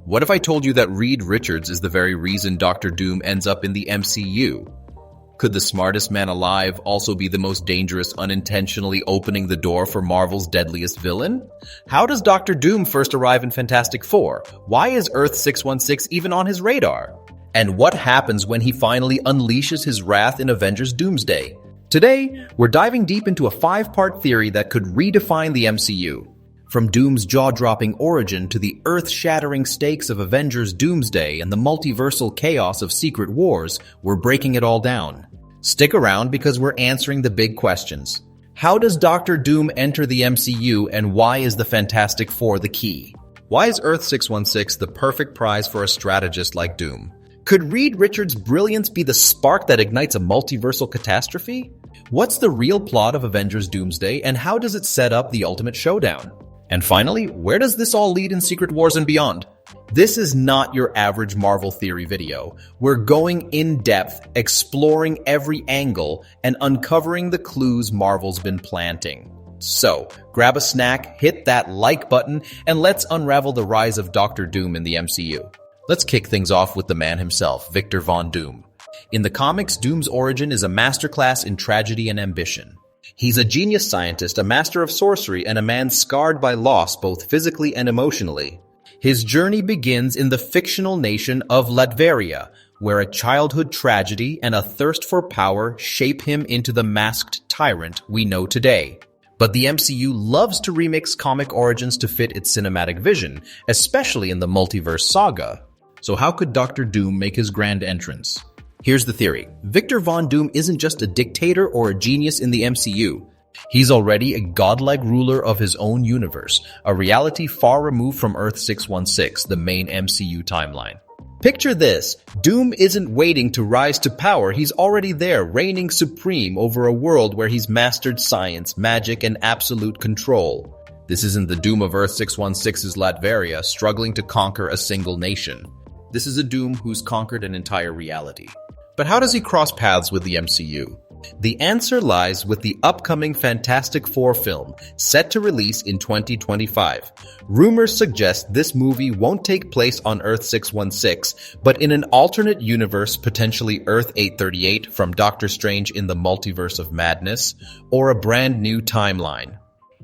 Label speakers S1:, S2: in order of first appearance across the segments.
S1: What if I told you that Reed Richards is the very reason Doctor Doom ends up in the MCU? Could the smartest man alive also be the most dangerous, unintentionally opening the door for Marvel's deadliest villain? How does Doctor Doom first arrive in Fantastic Four? Why is Earth-616 even on his radar? And what happens when he finally unleashes his wrath in Avengers Doomsday? Today, we're diving deep into a 5-part theory that could redefine the MCU. From Doom's jaw-dropping origin to the earth-shattering stakes of Avengers Doomsday and the multiversal chaos of Secret Wars, we're breaking it all down. Stick around because we're answering the big questions. How does Doctor Doom enter the MCU, and why is the Fantastic Four the key? Why is Earth-616 the perfect prize for a strategist like Doom? Could Reed Richards' brilliance be the spark that ignites a multiversal catastrophe? What's the real plot of Avengers Doomsday, and how does it set up the ultimate showdown? And finally, where does this all lead in Secret Wars and beyond? This is not your average Marvel theory video. We're going in depth, exploring every angle, and uncovering the clues Marvel's been planting. So, grab a snack, hit that like button, and let's unravel the rise of Doctor Doom in the MCU. Let's kick things off with the man himself, Victor Von Doom. In the comics, Doom's origin is a masterclass in tragedy and ambition. He's a genius scientist, a master of sorcery, and a man scarred by loss both physically and emotionally. His journey begins in the fictional nation of Latveria, where a childhood tragedy and a thirst for power shape him into the masked tyrant we know today. But the MCU loves to remix comic origins to fit its cinematic vision, especially in the Multiverse saga. So how could Doctor Doom make his grand entrance? Here's the theory. Victor Von Doom isn't just a dictator or a genius in the MCU. He's already a godlike ruler of his own universe, a reality far removed from Earth-616, the main MCU timeline. Picture this. Doom isn't waiting to rise to power. He's already there, reigning supreme over a world where he's mastered science, magic, and absolute control. This isn't the Doom of Earth-616's Latveria, struggling to conquer a single nation. This is a Doom who's conquered an entire reality. But how does he cross paths with the MCU? The answer lies with the upcoming Fantastic Four film, set to release in 2025. Rumors suggest this movie won't take place on Earth-616, but in an alternate universe, potentially Earth-838 from Doctor Strange in the Multiverse of Madness, or a brand new timeline.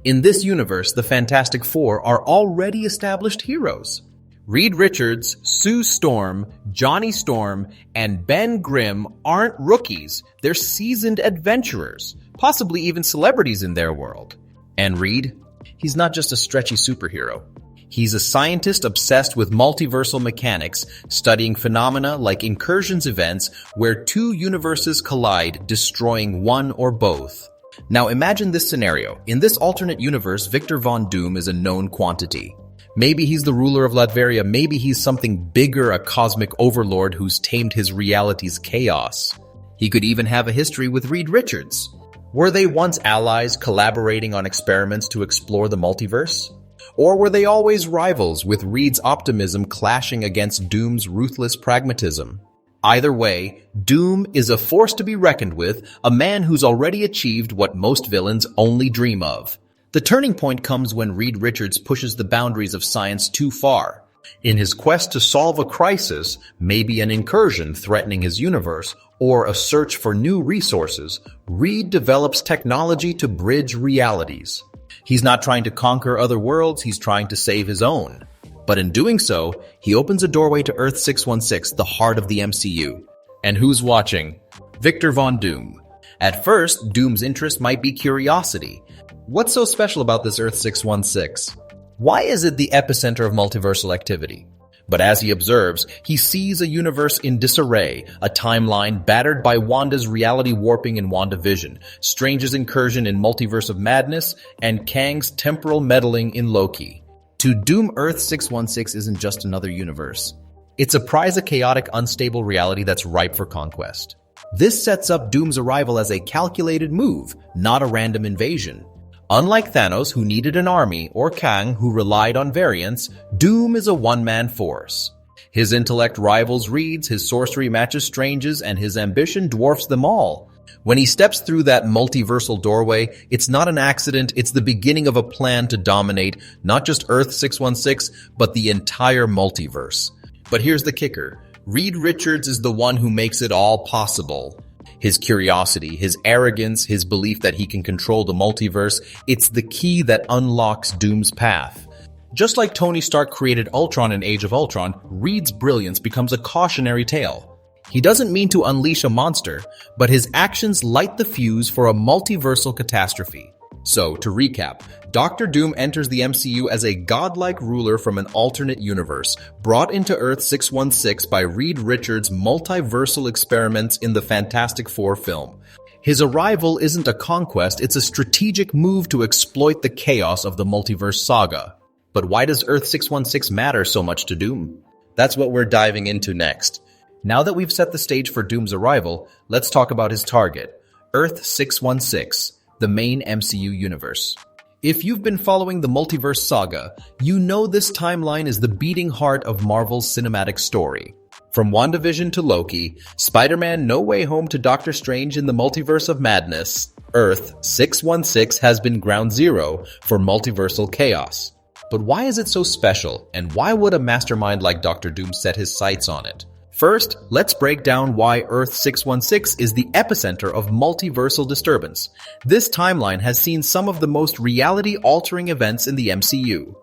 S1: In this universe, the Fantastic Four are already established heroes. Reed Richards, Sue Storm, Johnny Storm, and Ben Grimm aren't rookies. They're seasoned adventurers, possibly even celebrities in their world. And Reed? He's not just a stretchy superhero. He's a scientist obsessed with multiversal mechanics, studying phenomena like incursions events where two universes collide, destroying one or both. Now imagine this scenario. In this alternate universe, Victor Von Doom is a known quantity. Maybe he's the ruler of Latveria, maybe he's something bigger, a cosmic overlord who's tamed his reality's chaos. He could even have a history with Reed Richards. Were they once allies collaborating on experiments to explore the multiverse? Or were they always rivals, with Reed's optimism clashing against Doom's ruthless pragmatism? Either way, Doom is a force to be reckoned with, a man who's already achieved what most villains only dream of. The turning point comes when Reed Richards pushes the boundaries of science too far. In his quest to solve a crisis, maybe an incursion threatening his universe, or a search for new resources, Reed develops technology to bridge realities. He's not trying to conquer other worlds, he's trying to save his own. But in doing so, he opens a doorway to Earth-616, the heart of the MCU. And who's watching? Victor Von Doom. At first, Doom's interest might be curiosity. What's so special about this Earth-616? Why is it the epicenter of multiversal activity? But as he observes, he sees a universe in disarray, a timeline battered by Wanda's reality warping in WandaVision, Strange's incursion in Multiverse of Madness, and Kang's temporal meddling in Loki. To Doom, Earth-616 isn't just another universe. It's a prize of chaotic, unstable reality that's ripe for conquest. This sets up Doom's arrival as a calculated move, not a random invasion. Unlike Thanos, who needed an army, or Kang, who relied on variants, Doom is a one-man force. His intellect rivals Reed's, his sorcery matches Strange's, and his ambition dwarfs them all. When he steps through that multiversal doorway, it's not an accident, it's the beginning of a plan to dominate not just Earth 616, but the entire multiverse. But here's the kicker. Reed Richards is the one who makes it all possible. His curiosity, his arrogance, his belief that he can control the multiverse, it's the key that unlocks Doom's path. Just like Tony Stark created Ultron in Age of Ultron, Reed's brilliance becomes a cautionary tale. He doesn't mean to unleash a monster, but his actions light the fuse for a multiversal catastrophe. So, to recap, Doctor Doom enters the MCU as a godlike ruler from an alternate universe, brought into Earth 616 by Reed Richards' multiversal experiments in the Fantastic Four film. His arrival isn't a conquest, it's a strategic move to exploit the chaos of the multiverse saga. But why does Earth 616 matter so much to Doom? That's what we're diving into next. Now that we've set the stage for Doom's arrival, let's talk about his target, Earth 616, the main MCU universe. If you've been following the multiverse saga, you know this timeline is the beating heart of Marvel's cinematic story. From WandaVision to Loki, Spider-Man No Way Home to Doctor Strange in the Multiverse of Madness, Earth 616 has been ground zero for multiversal chaos. But why is it so special, and why would a mastermind like Doctor Doom set his sights on it? First, let's break down why Earth 616 is the epicenter of multiversal disturbance. This timeline has seen some of the most reality-altering events in the MCU.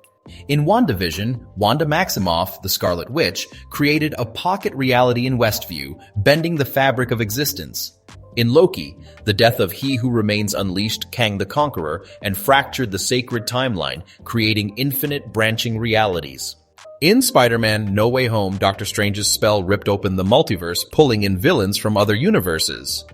S1: In WandaVision, Wanda Maximoff, the Scarlet Witch, created a pocket reality in Westview, bending the fabric of existence. In Loki, the death of He Who Remains unleashed Kang the Conqueror and fractured the sacred timeline, creating infinite branching realities. In Spider-Man No Way Home, Doctor Strange's spell ripped open the multiverse, pulling in villains from other universes.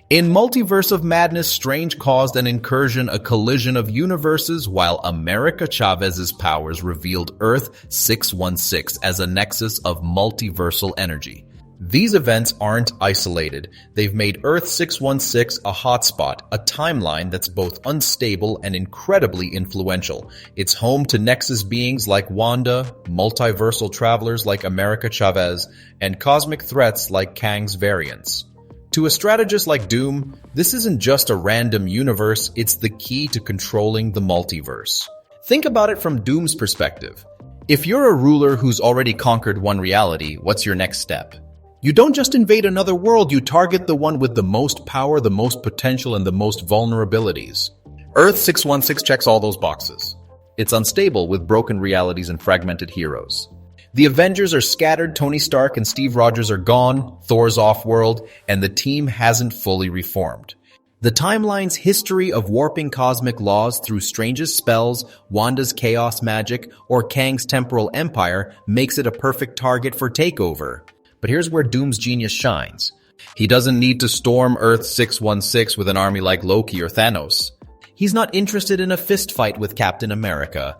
S1: In Multiverse of Madness, Strange caused an incursion, a collision of universes, while America Chavez's powers revealed Earth 616 as a nexus of multiversal energy. These events aren't isolated. They've made Earth 616 a hotspot, a timeline that's both unstable and incredibly influential. It's home to Nexus beings like Wanda, multiversal travelers like America Chavez, and cosmic threats like Kang's variants. To a strategist like Doom, this isn't just a random universe, it's the key to controlling the multiverse. Think about it from Doom's perspective. If you're a ruler who's already conquered one reality, what's your next step? You don't just invade another world, you target the one with the most power, the most potential, and the most vulnerabilities. Earth 616 checks all those boxes. It's unstable with broken realities and fragmented heroes. The Avengers are scattered, Tony Stark and Steve Rogers are gone, Thor's off-world, and the team hasn't fully reformed. The timeline's history of warping cosmic laws through Strange's spells, Wanda's chaos magic, or Kang's temporal empire makes it a perfect target for takeover. But here's where Doom's genius shines. He doesn't need to storm Earth 616 with an army like Loki or Thanos. He's not interested in a fistfight with Captain America.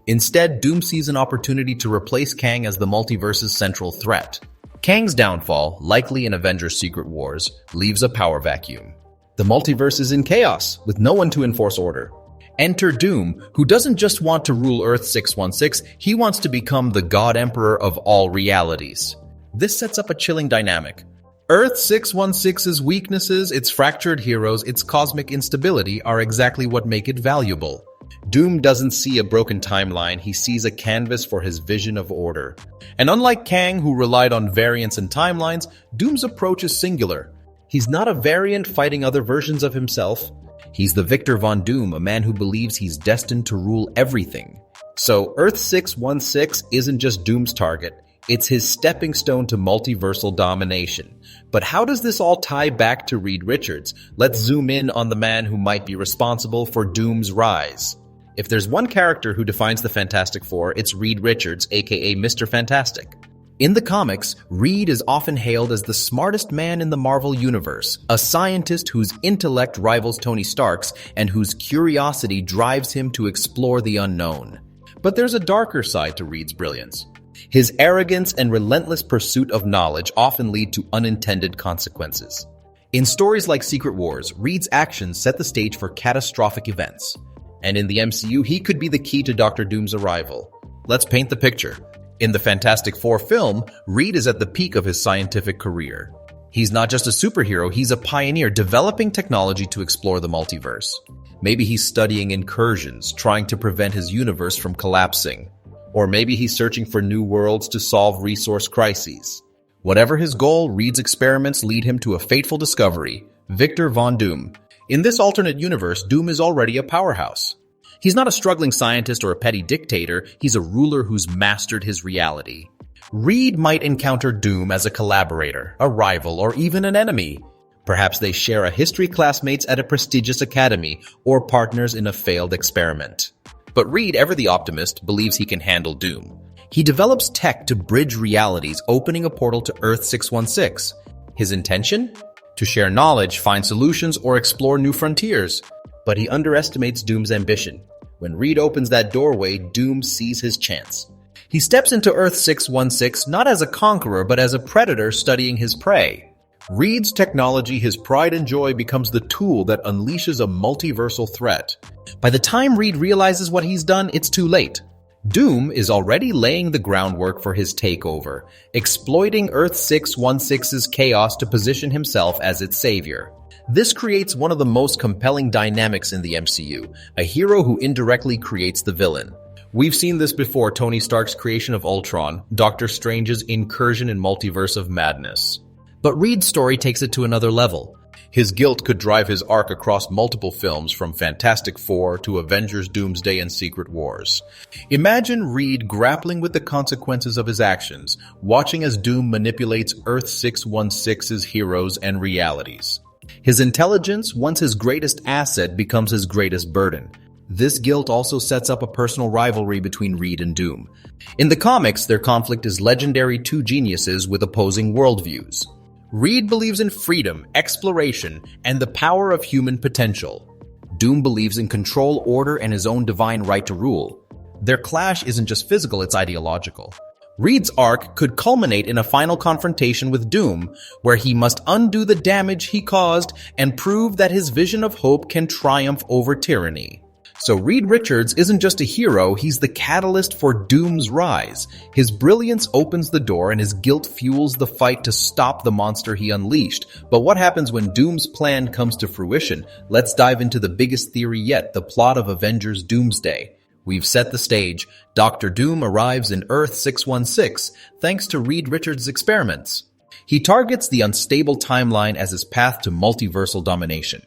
S1: Instead, Doom sees an opportunity to replace Kang as the multiverse's central threat. Kang's downfall, likely in Avengers Secret Wars, leaves a power vacuum. The multiverse is in chaos, with no one to enforce order. Enter Doom, who doesn't just want to rule Earth 616, he wants to become the God Emperor of all realities. This sets up a chilling dynamic. Earth 616's weaknesses, its fractured heroes, its cosmic instability are exactly what make it valuable. Doom doesn't see a broken timeline, he sees a canvas for his vision of order. And unlike Kang, who relied on variants and timelines, Doom's approach is singular. He's not a variant fighting other versions of himself. He's the Victor Von Doom, a man who believes he's destined to rule everything. So Earth 616 isn't just Doom's target. It's his stepping stone to multiversal domination. But how does this all tie back to Reed Richards? Let's zoom in on the man who might be responsible for Doom's rise. If there's one character who defines the Fantastic Four, it's Reed Richards, aka Mr. Fantastic. In the comics, Reed is often hailed as the smartest man in the Marvel Universe, a scientist whose intellect rivals Tony Stark's and whose curiosity drives him to explore the unknown. But there's a darker side to Reed's brilliance. His arrogance and relentless pursuit of knowledge often lead to unintended consequences. In stories like Secret Wars, Reed's actions set the stage for catastrophic events. And in the MCU, he could be the key to Doctor Doom's arrival. Let's paint the picture. In the Fantastic Four film, Reed is at the peak of his scientific career. He's not just a superhero, he's a pioneer developing technology to explore the multiverse. Maybe he's studying incursions, trying to prevent his universe from collapsing. Or maybe he's searching for new worlds to solve resource crises. Whatever his goal, Reed's experiments lead him to a fateful discovery: Victor Von Doom. In this alternate universe, Doom is already a powerhouse. He's not a struggling scientist or a petty dictator, he's a ruler who's mastered his reality. Reed might encounter Doom as a collaborator, a rival, or even an enemy. Perhaps they share a history classmates at a prestigious academy, or partners in a failed experiment. But Reed, ever the optimist, believes he can handle Doom. He develops tech to bridge realities, opening a portal to Earth 616. His intention? To share knowledge, find solutions, or explore new frontiers. But he underestimates Doom's ambition. When Reed opens that doorway, Doom sees his chance. He steps into Earth 616 not as a conqueror, but as a predator studying his prey. Reed's technology, his pride and joy, becomes the tool that unleashes a multiversal threat. By the time Reed realizes what he's done, it's too late. Doom is already laying the groundwork for his takeover, exploiting Earth 616's chaos to position himself as its savior. This creates one of the most compelling dynamics in the MCU, a hero who indirectly creates the villain. We've seen this before: Tony Stark's creation of Ultron, Doctor Strange's incursion in Multiverse of Madness. But Reed's story takes it to another level. His guilt could drive his arc across multiple films, from Fantastic Four to Avengers, Doomsday, and Secret Wars. Imagine Reed grappling with the consequences of his actions, watching as Doom manipulates Earth 616's heroes and realities. His intelligence, once his greatest asset, becomes his greatest burden. This guilt also sets up a personal rivalry between Reed and Doom. In the comics, their conflict is legendary: two geniuses with opposing worldviews. Reed believes in freedom, exploration, and the power of human potential. Doom believes in control, order, and his own divine right to rule. Their clash isn't just physical, it's ideological. Reed's arc could culminate in a final confrontation with Doom, where he must undo the damage he caused and prove that his vision of hope can triumph over tyranny. So Reed Richards isn't just a hero, he's the catalyst for Doom's rise. His brilliance opens the door and his guilt fuels the fight to stop the monster he unleashed. But what happens when Doom's plan comes to fruition? Let's dive into the biggest theory yet, the plot of Avengers Doomsday. We've set the stage. Dr. Doom arrives in Earth 616 thanks to Reed Richards' experiments. He targets the unstable timeline as his path to multiversal domination.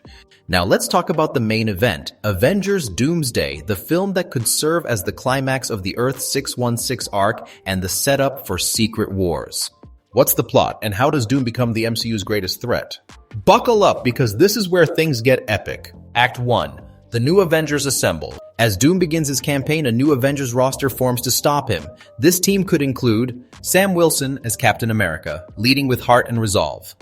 S1: Now let's talk about the main event, Avengers Doomsday, the film that could serve as the climax of the Earth 616 arc and the setup for Secret Wars. What's the plot, and how does Doom become the MCU's greatest threat? Buckle up, because this is where things get epic. Act 1. The new Avengers assemble. As Doom begins his campaign, a new Avengers roster forms to stop him. This team could include Sam Wilson as Captain America, leading with heart and resolve.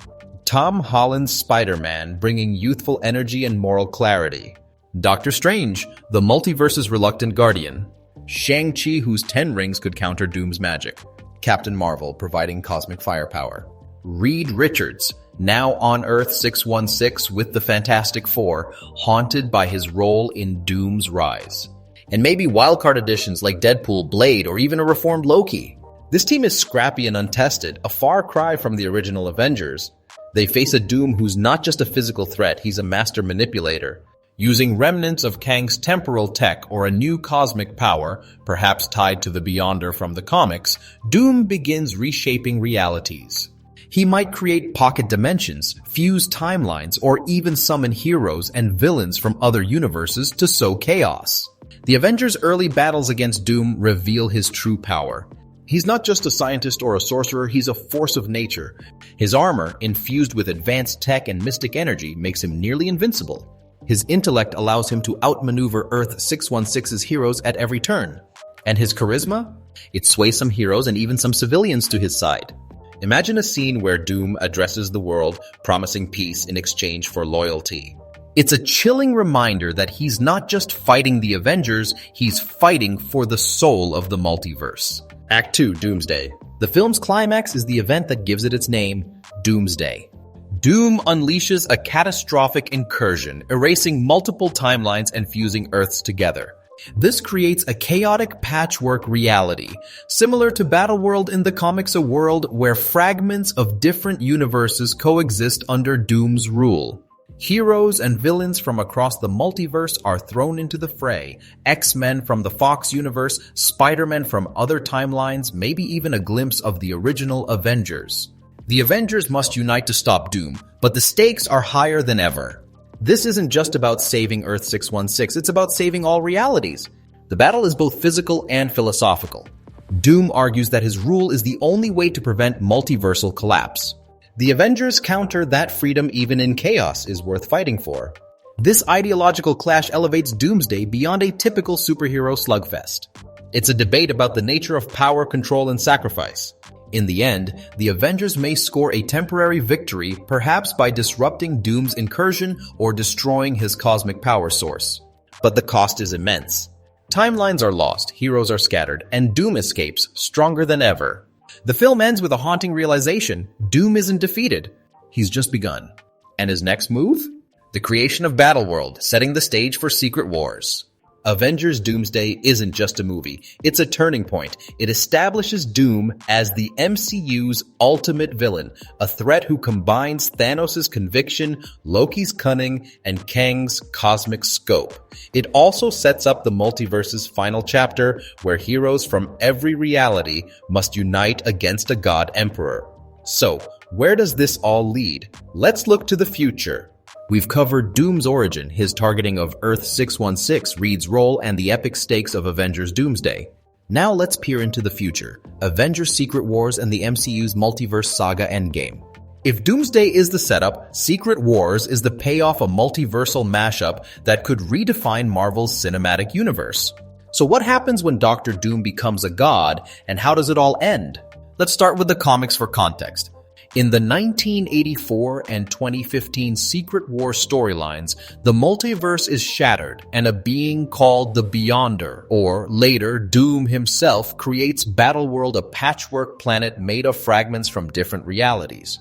S1: Tom Holland's Spider-Man, bringing youthful energy and moral clarity. Doctor Strange, the multiverse's reluctant guardian. Shang-Chi, whose 10 rings could counter Doom's magic. Captain Marvel, providing cosmic firepower. Reed Richards, now on Earth 616 with the Fantastic Four, haunted by his role in Doom's rise. And maybe wildcard additions like Deadpool, Blade, or even a reformed Loki. This team is scrappy and untested, a far cry from the original Avengers. They face a Doom who's not just a physical threat, he's a master manipulator. Using remnants of Kang's temporal tech or a new cosmic power, perhaps tied to the Beyonder from the comics, Doom begins reshaping realities. He might create pocket dimensions, fuse timelines, or even summon heroes and villains from other universes to sow chaos. The Avengers' early battles against Doom reveal his true power. He's not just a scientist or a sorcerer, he's a force of nature. His armor, infused with advanced tech and mystic energy, makes him nearly invincible. His intellect allows him to outmaneuver Earth 616's heroes at every turn. And his charisma? It sways some heroes and even some civilians to his side. Imagine a scene where Doom addresses the world, promising peace in exchange for loyalty. It's a chilling reminder that he's not just fighting the Avengers, he's fighting for the soul of the multiverse. Act 2, Doomsday. The film's climax is the event that gives it its name, Doomsday. Doom unleashes a catastrophic incursion, erasing multiple timelines and fusing Earths together. This creates a chaotic patchwork reality, similar to Battleworld in the comics, a world where fragments of different universes coexist under Doom's rule. Heroes and villains from across the multiverse are thrown into the fray. X-Men from the Fox universe, Spider-Man from other timelines, maybe even a glimpse of the original Avengers. The Avengers must unite to stop Doom, but the stakes are higher than ever. This isn't just about saving Earth 616, it's about saving all realities. The battle is both physical and philosophical. Doom argues that his rule is the only way to prevent multiversal collapse. The Avengers counter that freedom even in chaos is worth fighting for. This ideological clash elevates Doomsday beyond a typical superhero slugfest. It's a debate about the nature of power, control, and sacrifice. In the end, the Avengers may score a temporary victory, perhaps by disrupting Doom's incursion or destroying his cosmic power source. But the cost is immense. Timelines are lost, heroes are scattered, and Doom escapes, stronger than ever. The film ends with a haunting realization: Doom isn't defeated. He's just begun. And his next move? The creation of Battleworld, setting the stage for Secret Wars. Avengers Doomsday isn't just a movie, it's a turning point. It establishes Doom as the MCU's ultimate villain, a threat who combines Thanos' conviction, Loki's cunning, and Kang's cosmic scope. It also sets up the multiverse's final chapter, where heroes from every reality must unite against a god emperor. So, where does this all lead? Let's look to the future. We've covered Doom's origin, his targeting of Earth 616, Reed's role, and the epic stakes of Avengers Doomsday. Now let's peer into the future, Avengers Secret Wars and the MCU's multiverse saga endgame. If Doomsday is the setup, Secret Wars is the payoff, a multiversal mashup that could redefine Marvel's cinematic universe. So what happens when Doctor Doom becomes a god, and how does it all end? Let's start with the comics for context. In the 1984 and 2015 Secret War storylines, the multiverse is shattered, and a being called the Beyonder, or later Doom himself, creates Battleworld, a patchwork planet made of fragments from different realities.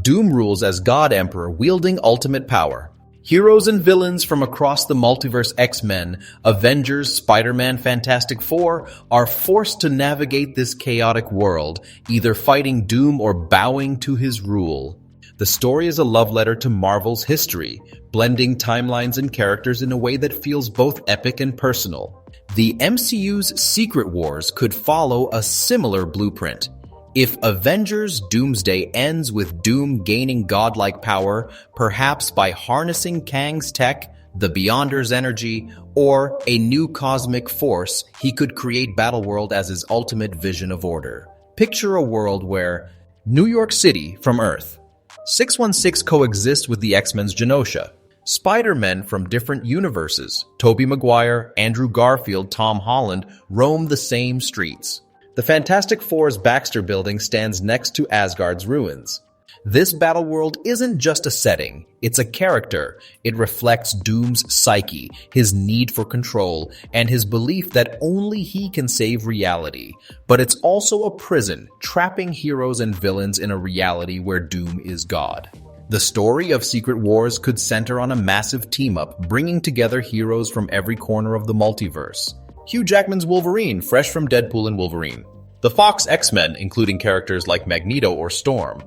S1: Doom rules as God Emperor, wielding ultimate power. Heroes and villains from across the multiverse, X-Men, Avengers, Spider-Man, Fantastic Four, are forced to navigate this chaotic world, either fighting Doom or bowing to his rule. The story is a love letter to Marvel's history, blending timelines and characters in a way that feels both epic and personal. The MCU's Secret Wars could follow a similar blueprint. If Avengers Doomsday ends with Doom gaining godlike power, perhaps by harnessing Kang's tech, the Beyonder's energy, or a new cosmic force, he could create Battleworld as his ultimate vision of order. Picture a world where New York City from Earth 616 coexists with the X-Men's Genosha. Spider-Men from different universes, Tobey Maguire, Andrew Garfield, Tom Holland, roam the same streets. The Fantastic Four's Baxter Building stands next to Asgard's ruins. This Battleworld isn't just a setting, it's a character. It reflects Doom's psyche, his need for control, and his belief that only he can save reality. But it's also a prison, trapping heroes and villains in a reality where Doom is God. The story of Secret Wars could center on a massive team-up, bringing together heroes from every corner of the multiverse. Hugh Jackman's Wolverine, fresh from Deadpool and Wolverine. The Fox X-Men, including characters like Magneto or Storm.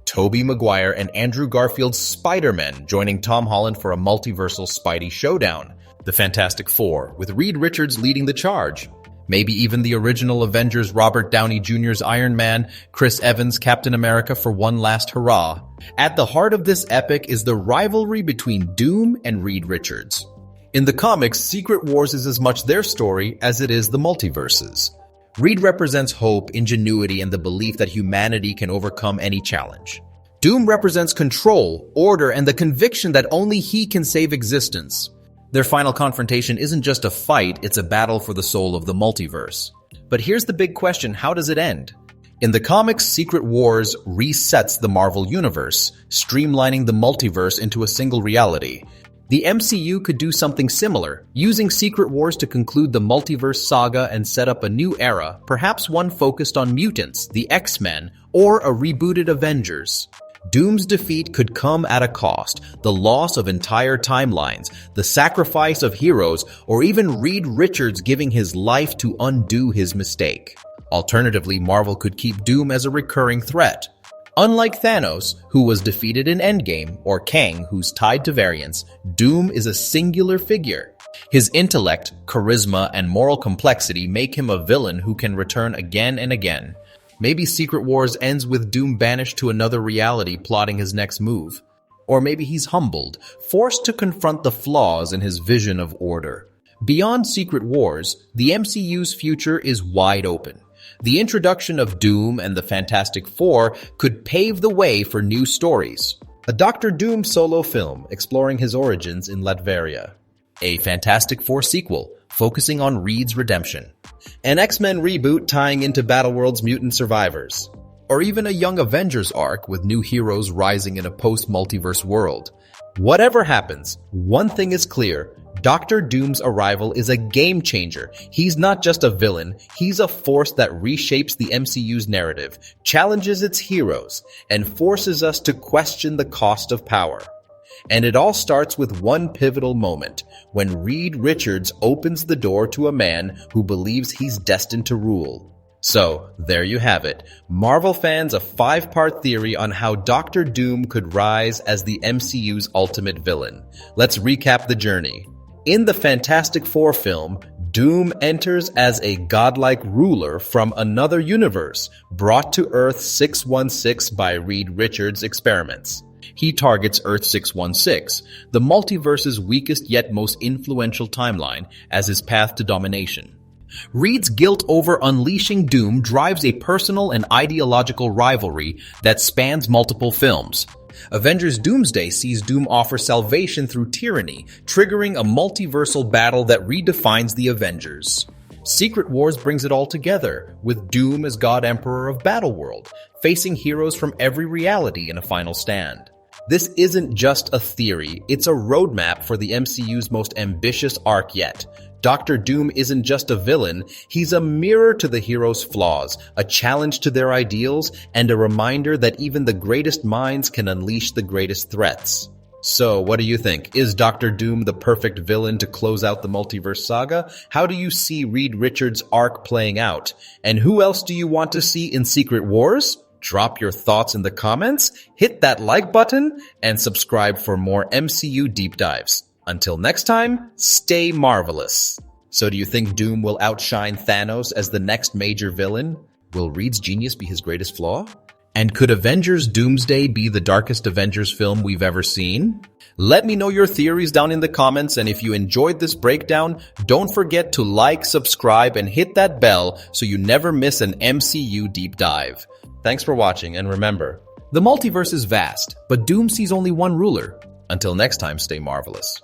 S1: Tobey Maguire and Andrew Garfield's Spider-Man, joining Tom Holland for a multiversal Spidey showdown. The Fantastic Four, with Reed Richards leading the charge. Maybe even the original Avengers, Robert Downey Jr.'s Iron Man, Chris Evans' Captain America for one last hurrah. At the heart of this epic is the rivalry between Doom and Reed Richards. In the comics, Secret Wars is as much their story as it is the multiverse's. Reed represents hope, ingenuity, and the belief that humanity can overcome any challenge. Doom represents control, order, and the conviction that only he can save existence. Their final confrontation isn't just a fight, it's a battle for the soul of the multiverse. But here's the big question: how does it end? In the comics, Secret Wars resets the Marvel Universe, streamlining the multiverse into a single reality. The MCU could do something similar, using Secret Wars to conclude the multiverse saga and set up a new era, perhaps one focused on mutants, the X-Men, or a rebooted Avengers. Doom's defeat could come at a cost, the loss of entire timelines, the sacrifice of heroes, or even Reed Richards giving his life to undo his mistake. Alternatively, Marvel could keep Doom as a recurring threat. Unlike Thanos, who was defeated in Endgame, or Kang, who's tied to variance, Doom is a singular figure. His intellect, charisma, and moral complexity make him a villain who can return again and again. Maybe Secret Wars ends with Doom banished to another reality plotting his next move. Or maybe he's humbled, forced to confront the flaws in his vision of order. Beyond Secret Wars, the MCU's future is wide open. The introduction of Doom and the Fantastic Four could pave the way for new stories. A Doctor Doom solo film exploring his origins in Latveria. A Fantastic Four sequel focusing on Reed's redemption. An X-Men reboot tying into Battleworld's mutant survivors. Or even a Young Avengers arc with new heroes rising in a post-multiverse world. Whatever happens, one thing is clear. Doctor Doom's arrival is a game-changer. He's not just a villain, he's a force that reshapes the MCU's narrative, challenges its heroes, and forces us to question the cost of power. And it all starts with one pivotal moment, when Reed Richards opens the door to a man who believes he's destined to rule. So, there you have it. Marvel fans, a 5-part theory on how Doctor Doom could rise as the MCU's ultimate villain. Let's recap the journey. In the Fantastic Four film, Doom enters as a godlike ruler from another universe, brought to Earth 616 by Reed Richards' experiments. He targets Earth 616, the multiverse's weakest yet most influential timeline, as his path to domination. Reed's guilt over unleashing Doom drives a personal and ideological rivalry that spans multiple films. Avengers Doomsday sees Doom offer salvation through tyranny, triggering a multiversal battle that redefines the Avengers. Secret Wars brings it all together, with Doom as God Emperor of Battleworld, facing heroes from every reality in a final stand. This isn't just a theory, it's a roadmap for the MCU's most ambitious arc yet. Doctor Doom isn't just a villain, he's a mirror to the heroes' flaws, a challenge to their ideals, and a reminder that even the greatest minds can unleash the greatest threats. So, what do you think? Is Doctor Doom the perfect villain to close out the multiverse saga? How do you see Reed Richards' arc playing out? And who else do you want to see in Secret Wars? Drop your thoughts in the comments, hit that like button, and subscribe for more MCU deep dives. Until next time, stay marvelous. So do you think Doom will outshine Thanos as the next major villain? Will Reed's genius be his greatest flaw? And could Avengers Doomsday be the darkest Avengers film we've ever seen? Let me know your theories down in the comments, and if you enjoyed this breakdown, don't forget to like, subscribe, and hit that bell so you never miss an MCU deep dive. Thanks for watching, and remember, the multiverse is vast, but Doom sees only one ruler. Until next time, stay marvelous.